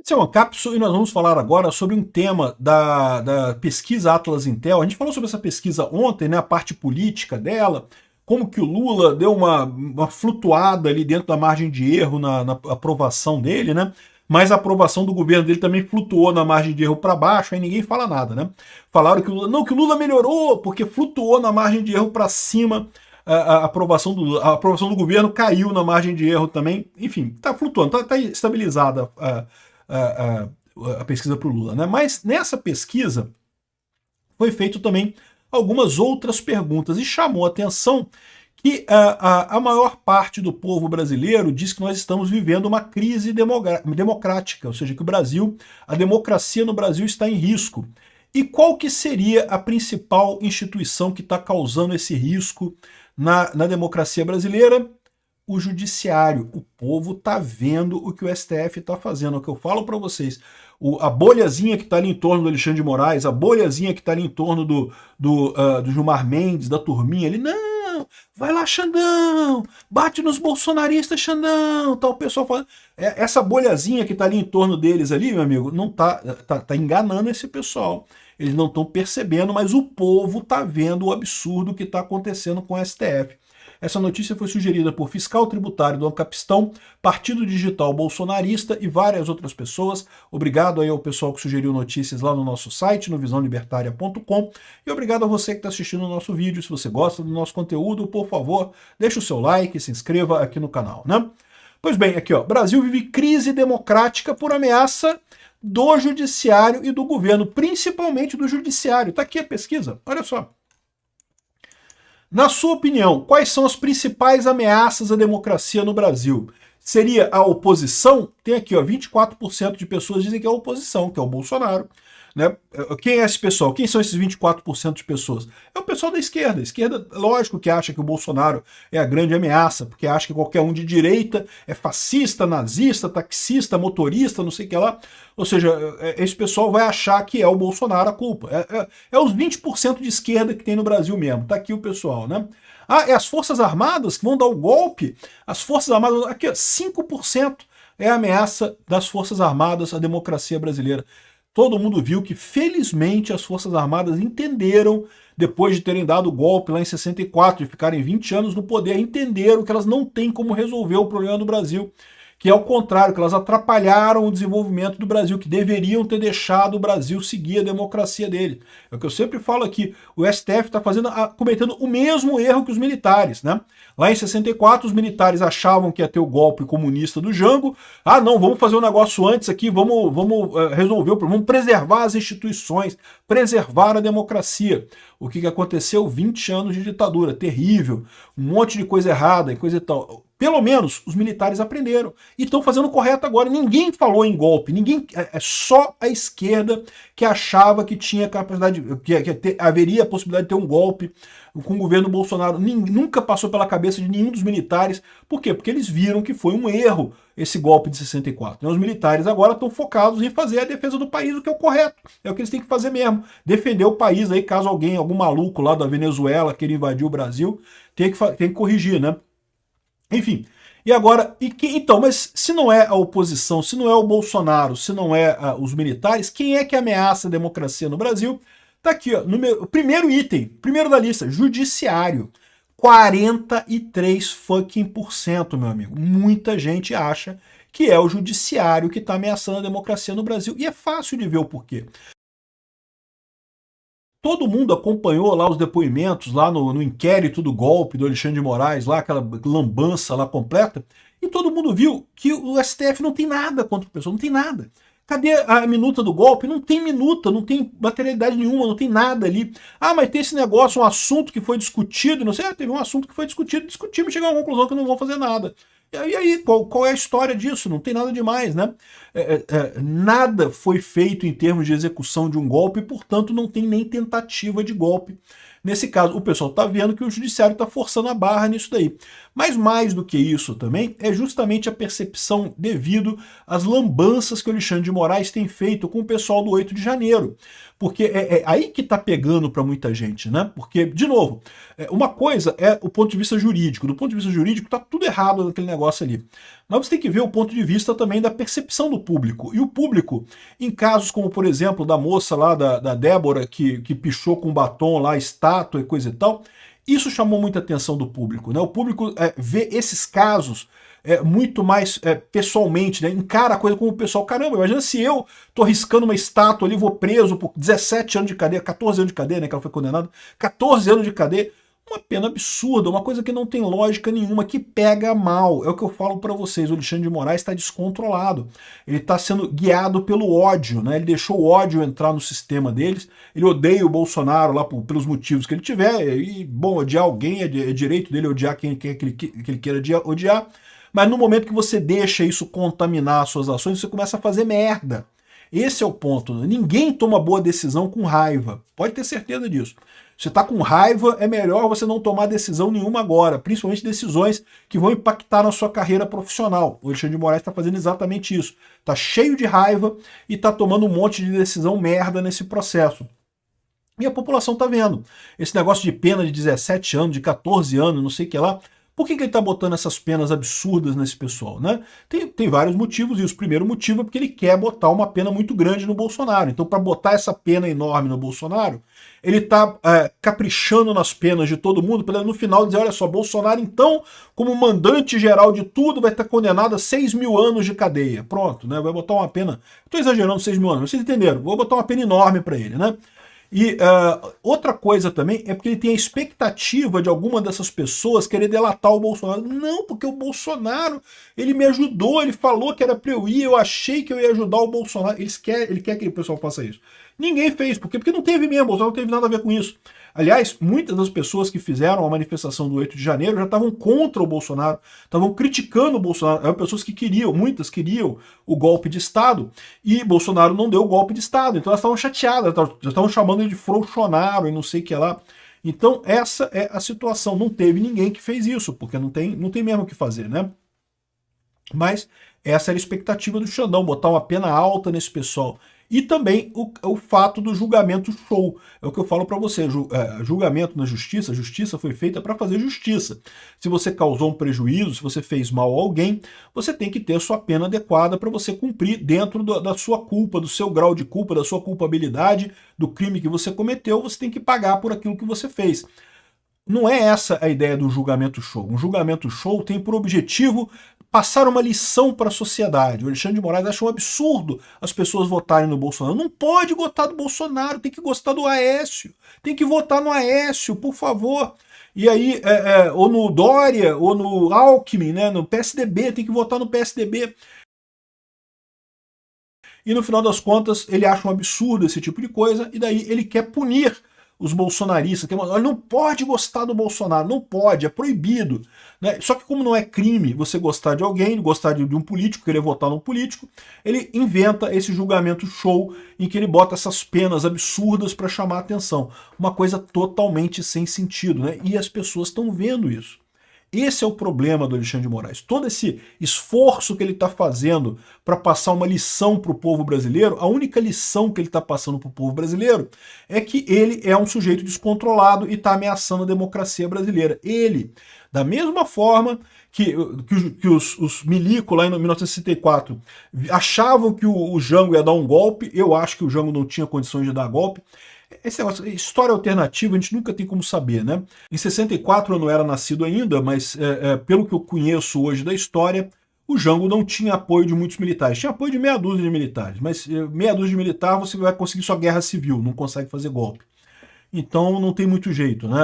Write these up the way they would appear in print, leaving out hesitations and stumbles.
Esse é uma cápsula e nós vamos falar agora sobre um tema da pesquisa Atlas Intel. A gente falou sobre essa pesquisa ontem, né, a parte política dela, como que o Lula deu uma flutuada ali dentro da margem de erro na aprovação dele, né? Mas a aprovação do governo dele também flutuou na margem de erro para baixo, aí ninguém fala nada, né? Falaram que o Lula, não, que o Lula melhorou, porque flutuou na margem de erro para cima. A aprovação do Lula, a aprovação do governo caiu na margem de erro também. Enfim, está flutuando, está estabilizada a pesquisa para o Lula, né? Mas nessa pesquisa foi feito também algumas outras perguntas e chamou a atenção que a maior parte do povo brasileiro diz que nós estamos vivendo uma crise democrática, ou seja, que o Brasil, a democracia no Brasil está em risco. E qual que seria a principal instituição que está causando esse risco na democracia brasileira? O judiciário. O povo está vendo o que o STF está fazendo. É o que eu falo para vocês. A bolhazinha que está ali em torno do Alexandre de Moraes, a bolhazinha que está ali em torno do Gilmar Mendes, da turminha ali, não, vai lá, Xandão, bate nos bolsonaristas, Xandão, tá o pessoal falando. Essa bolhazinha que está ali em torno deles ali, meu amigo, não tá enganando esse pessoal. Eles não estão percebendo, mas o povo está vendo o absurdo que está acontecendo com o STF. Essa notícia foi sugerida por fiscal tributário do Ancapistão, Partido Digital Bolsonarista e várias outras pessoas. Obrigado aí ao pessoal que sugeriu notícias lá no nosso site, no visãolibertaria.com. E obrigado a você que está assistindo o nosso vídeo. Se você gosta do nosso conteúdo, por favor, deixe o seu like, se inscreva aqui no canal, né? Pois bem, aqui ó, Brasil vive crise democrática por ameaça do judiciário e do governo, principalmente do judiciário. Tá aqui a pesquisa, olha só. Na sua opinião, quais são as principais ameaças à democracia no Brasil? Seria a oposição? Tem aqui, ó, 24% de pessoas dizem que é a oposição, que é o Bolsonaro. Né? Quem é esse pessoal? Quem são esses 24% de pessoas? É o pessoal da esquerda. A esquerda, lógico que acha que o Bolsonaro é a grande ameaça, porque acha que qualquer um de direita é fascista, nazista, taxista, motorista, não sei o que lá. Ou seja, esse pessoal vai achar que é o Bolsonaro a culpa. É os 20% de esquerda que tem no Brasil mesmo. Tá aqui o pessoal, né? Ah, é as Forças Armadas que vão dar o golpe? As Forças Armadas, aqui, ó, 5% é a ameaça das Forças Armadas à democracia brasileira. Todo mundo viu que, felizmente, as Forças Armadas entenderam, depois de terem dado o golpe lá em 64, de ficarem 20 anos no poder, entenderam que elas não têm como resolver o problema do Brasil, que é o contrário, que elas atrapalharam o desenvolvimento do Brasil, que deveriam ter deixado o Brasil seguir a democracia dele. É o que eu sempre falo aqui, o STF está cometendo o mesmo erro que os militares, né? Lá em 64, os militares achavam que ia ter o golpe comunista do Jango. Ah, não, vamos fazer um negócio antes aqui, vamos resolver o problema, vamos preservar as instituições, preservar a democracia. O que aconteceu? 20 anos de ditadura, terrível, um monte de coisa errada e coisa e tal. Pelo menos os militares aprenderam e estão fazendo o correto agora. Ninguém falou em golpe, ninguém, é só a esquerda que achava que tinha capacidade, haveria a possibilidade de ter um golpe com o governo Bolsonaro. Nunca passou pela cabeça de nenhum dos militares. Por quê? Porque eles viram que foi um erro esse golpe de 64. Os militares agora estão focados em fazer a defesa do país, o que é o correto. É o que eles têm que fazer mesmo. Defender o país aí, caso algum maluco lá da Venezuela queira invadir o Brasil, tem que corrigir, né? Enfim, e agora, então, mas se não é a oposição, se não é o Bolsonaro, se não é os militares, quem é que ameaça a democracia no Brasil? Tá aqui, ó, primeiro item, primeiro da lista, judiciário. 43%, meu amigo. Muita gente acha que é o judiciário que está ameaçando a democracia no Brasil. E é fácil de ver o porquê. Todo mundo acompanhou lá os depoimentos, lá no inquérito do golpe do Alexandre de Moraes, lá aquela lambança lá completa, e todo mundo viu que o STF não tem nada contra o pessoal, não tem nada. Cadê a minuta do golpe? Não tem minuta, não tem materialidade nenhuma, não tem nada ali. Ah, mas tem esse negócio, um assunto que foi discutido, não sei, teve um assunto que foi discutido, discutimos e chegamos à conclusão que não vão fazer nada. E aí, qual é a história disso? Não tem nada demais, né? Nada foi feito em termos de execução de um golpe, portanto não tem nem tentativa de golpe. Nesse caso, o pessoal está vendo que o judiciário está forçando a barra nisso daí. Mas mais do que isso também, é justamente a percepção devido às lambanças que o Alexandre de Moraes tem feito com o pessoal do 8 de janeiro. Porque é aí que está pegando para muita gente, né? Porque, de novo, uma coisa é o ponto de vista jurídico. Do ponto de vista jurídico, está tudo errado naquele negócio ali. Mas você tem que ver o ponto de vista também da percepção do público. E o público, em casos como, por exemplo, da moça lá, da Débora, que pichou com batom lá, estátua e coisa e tal, isso chamou muita atenção do público, né? O público vê esses casos muito mais pessoalmente, né? Encara a coisa como o pessoal, caramba, imagina se eu tô riscando uma estátua ali, vou preso por 17 anos de cadeia, 14 anos de cadeia, né, que ela foi condenada, 14 anos de cadeia, uma pena absurda, uma coisa que não tem lógica nenhuma, que pega mal. É o que eu falo para vocês, o Alexandre de Moraes está descontrolado. Ele está sendo guiado pelo ódio, né? Ele deixou o ódio entrar no sistema deles, ele odeia o Bolsonaro lá pelos motivos que ele tiver, e, bom, odiar alguém é direito dele odiar quem quer que ele queira odiar, mas no momento que você deixa isso contaminar as suas ações, você começa a fazer merda. Esse é o ponto. Ninguém toma boa decisão com raiva. Pode ter certeza disso. Se você está com raiva, é melhor você não tomar decisão nenhuma agora, principalmente decisões que vão impactar na sua carreira profissional. O Alexandre de Moraes está fazendo exatamente isso. Está cheio de raiva e está tomando um monte de decisão merda nesse processo. E a população está vendo. Esse negócio de pena de 17 anos, de 14 anos, não sei o que lá. Por que ele está botando essas penas absurdas nesse pessoal, né? Tem vários motivos, e o primeiro motivo é porque ele quer botar uma pena muito grande no Bolsonaro. Então, para botar essa pena enorme no Bolsonaro, ele está caprichando nas penas de todo mundo, para no final dizer, olha só, Bolsonaro, então, como mandante geral de tudo, vai estar condenado a 6 mil anos de cadeia. Pronto, né? Vai botar uma pena... Estou exagerando 6 mil anos, vocês entenderam? Vou botar uma pena enorme para ele, né? E outra coisa também é porque ele tem a expectativa de alguma dessas pessoas querer delatar o Bolsonaro. Não, porque o Bolsonaro, ele me ajudou, ele falou que era para eu ir, eu achei que eu ia ajudar o Bolsonaro. Ele quer que o pessoal faça isso. Ninguém fez, porque não teve mesmo, o Bolsonaro não teve nada a ver com isso. Aliás, muitas das pessoas que fizeram a manifestação do 8 de janeiro já estavam contra o Bolsonaro, estavam criticando o Bolsonaro. Eram pessoas que queriam, muitas queriam o golpe de Estado, e Bolsonaro não deu o golpe de Estado. Então elas estavam chateadas, já estavam chamando ele de frouxonaro e não sei o que lá. Então essa é a situação. Não teve ninguém que fez isso, porque não tem mesmo o que fazer, né? Mas essa era a expectativa do Xandão, botar uma pena alta nesse pessoal. E também o fato do julgamento show. É o que eu falo para você, julgamento na justiça, a justiça foi feita para fazer justiça. Se você causou um prejuízo, se você fez mal a alguém, você tem que ter a sua pena adequada para você cumprir dentro da sua culpa, do seu grau de culpa, da sua culpabilidade, do crime que você cometeu, você tem que pagar por aquilo que você fez. Não é essa a ideia do julgamento show. Um julgamento show tem por objetivo passar uma lição para a sociedade. O Alexandre de Moraes acha um absurdo as pessoas votarem no Bolsonaro. Não pode gostar do Bolsonaro, tem que gostar do Aécio. Tem que votar no Aécio, por favor. E aí, ou no Dória, ou no Alckmin, né, no PSDB, tem que votar no PSDB. E no final das contas, ele acha um absurdo esse tipo de coisa, e daí ele quer punir os bolsonaristas. Ele não pode gostar do Bolsonaro, não pode, é proibido. Né? Só que como não é crime você gostar de alguém, gostar de um político, querer votar num político, ele inventa esse julgamento show em que ele bota essas penas absurdas para chamar a atenção. Uma coisa totalmente sem sentido, né? E as pessoas estão vendo isso. Esse é o problema do Alexandre de Moraes. Todo esse esforço que ele está fazendo para passar uma lição para o povo brasileiro, a única lição que ele está passando para o povo brasileiro é que ele é um sujeito descontrolado e está ameaçando a democracia brasileira. Ele, da mesma forma que os milicos lá em 1964 achavam que o Jango ia dar um golpe, eu acho que o Jango não tinha condições de dar golpe. Esse negócio, história alternativa, a gente nunca tem como saber, né? Em 64 eu não era nascido ainda, mas pelo que eu conheço hoje da história, o Jango não tinha apoio de muitos militares. Tinha apoio de meia dúzia de militares, mas meia dúzia de militar você vai conseguir só guerra civil, não consegue fazer golpe. Então não tem muito jeito, né?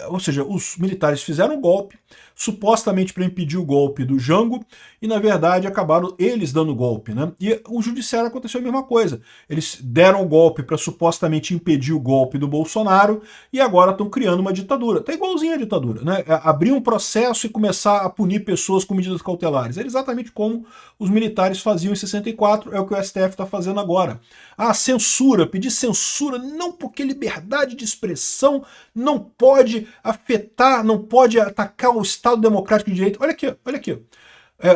ou seja, os militares fizeram um golpe, supostamente para impedir o golpe do Jango, e na verdade acabaram eles dando o golpe, né? E o judiciário aconteceu a mesma coisa. Eles deram o golpe para supostamente impedir o golpe do Bolsonaro e agora estão criando uma ditadura. Tá igualzinho a ditadura, né? Abrir um processo e começar a punir pessoas com medidas cautelares. É exatamente como os militares faziam em 64, é o que o STF está fazendo agora. Ah, censura, pedir censura, não, porque liberdade de expressão não pode afetar, não pode atacar o Estado Democrático de Direito. Olha aqui, olha aqui.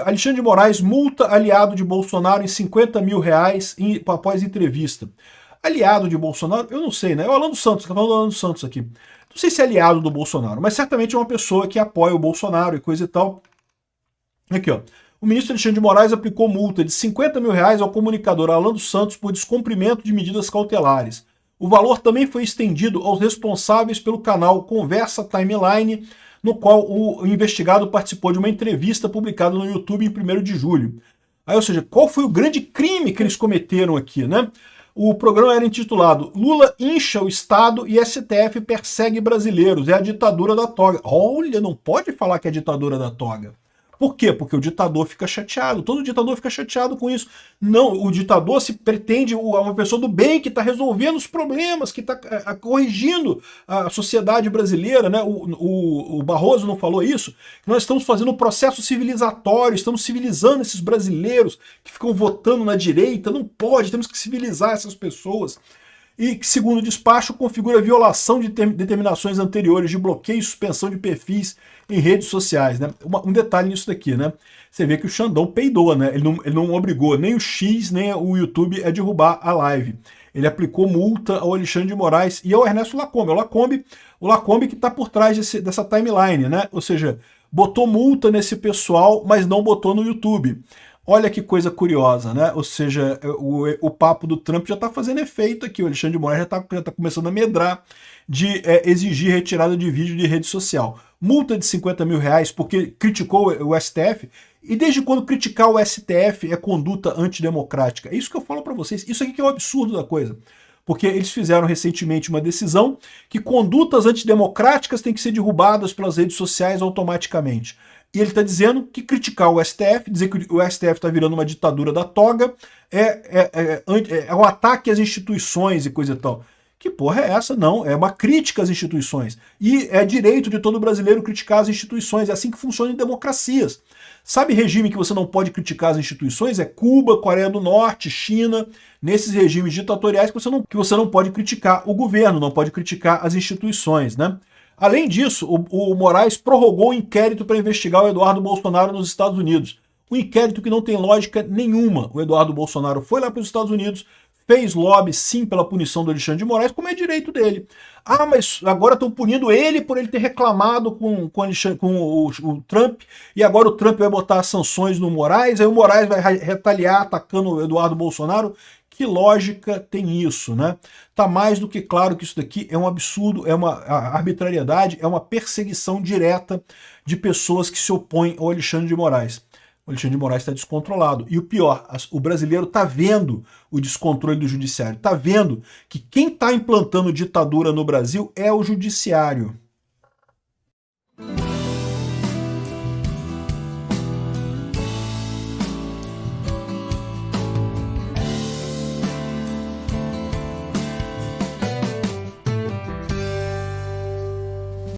Alexandre de Moraes multa aliado de Bolsonaro em 50 mil reais após entrevista. Aliado de Bolsonaro? Eu não sei, né? É o Alan dos Santos, tá falando do Alan dos Santos aqui. Não sei se é aliado do Bolsonaro, mas certamente é uma pessoa que apoia o Bolsonaro e coisa e tal. Aqui, ó. O ministro Alexandre de Moraes aplicou multa de 50 mil reais ao comunicador Alan dos Santos por descumprimento de medidas cautelares. O valor também foi estendido aos responsáveis pelo canal Conversa Timeline, no qual o investigado participou de uma entrevista publicada no YouTube em 1º de julho. Aí, ou seja, qual foi o grande crime que eles cometeram aqui, né? O programa era intitulado Lula incha o Estado e STF persegue brasileiros. É a ditadura da toga. Olha, não pode falar que é a ditadura da toga. Por quê? Porque o ditador fica chateado, todo ditador fica chateado com isso. Não, o ditador se pretende uma pessoa do bem que está resolvendo os problemas, que está corrigindo a sociedade brasileira, né? O Barroso não falou isso? Nós estamos fazendo um processo civilizatório, estamos civilizando esses brasileiros que ficam votando na direita, não pode, temos que civilizar essas pessoas. E que, segundo o despacho, configura violação de determinações anteriores de bloqueio e suspensão de perfis em redes sociais, né? Um detalhe nisso daqui, né? Você vê que o Xandão peidou, né? Ele não obrigou nem o X, nem o YouTube a derrubar a live. Ele aplicou multa ao Alexandre de Moraes e ao Ernesto Lacombe. O Lacombe que está por trás dessa timeline, né? Ou seja, botou multa nesse pessoal, mas não botou no YouTube. Olha que coisa curiosa, né? Ou seja, o papo do Trump já está fazendo efeito aqui. O Alexandre de Moraes já está começando a medrar de exigir retirada de vídeo de rede social. Multa de 50 mil reais porque criticou o STF. E desde quando criticar o STF é conduta antidemocrática? É isso que eu falo para vocês. Isso aqui que é o absurdo da coisa. Porque eles fizeram recentemente uma decisão que condutas antidemocráticas têm que ser derrubadas pelas redes sociais automaticamente. E ele está dizendo que criticar o STF, dizer que o STF está virando uma ditadura da toga, é um ataque às instituições e coisa e tal. Que porra é essa? Não, é uma crítica às instituições. E é direito de todo brasileiro criticar as instituições, é assim que funciona em democracias. Sabe regime que você não pode criticar as instituições? É Cuba, Coreia do Norte, China, nesses regimes ditatoriais que você não pode criticar o governo, não pode criticar as instituições, né? Além disso, o Moraes prorrogou o inquérito para investigar o Eduardo Bolsonaro nos Estados Unidos. Um inquérito que não tem lógica nenhuma. O Eduardo Bolsonaro foi lá para os Estados Unidos, fez lobby sim pela punição do Alexandre de Moraes, como é direito dele. Ah, mas agora estão punindo ele por ele ter reclamado com o Trump, e agora o Trump vai botar sanções no Moraes, aí o Moraes vai retaliar atacando o Eduardo Bolsonaro. Que lógica tem isso, né? Tá mais do que claro que isso daqui é um absurdo, é uma arbitrariedade, é uma perseguição direta de pessoas que se opõem ao Alexandre de Moraes. O Alexandre de Moraes está descontrolado. E o pior, o brasileiro está vendo o descontrole do judiciário, está vendo que quem está implantando ditadura no Brasil é o judiciário.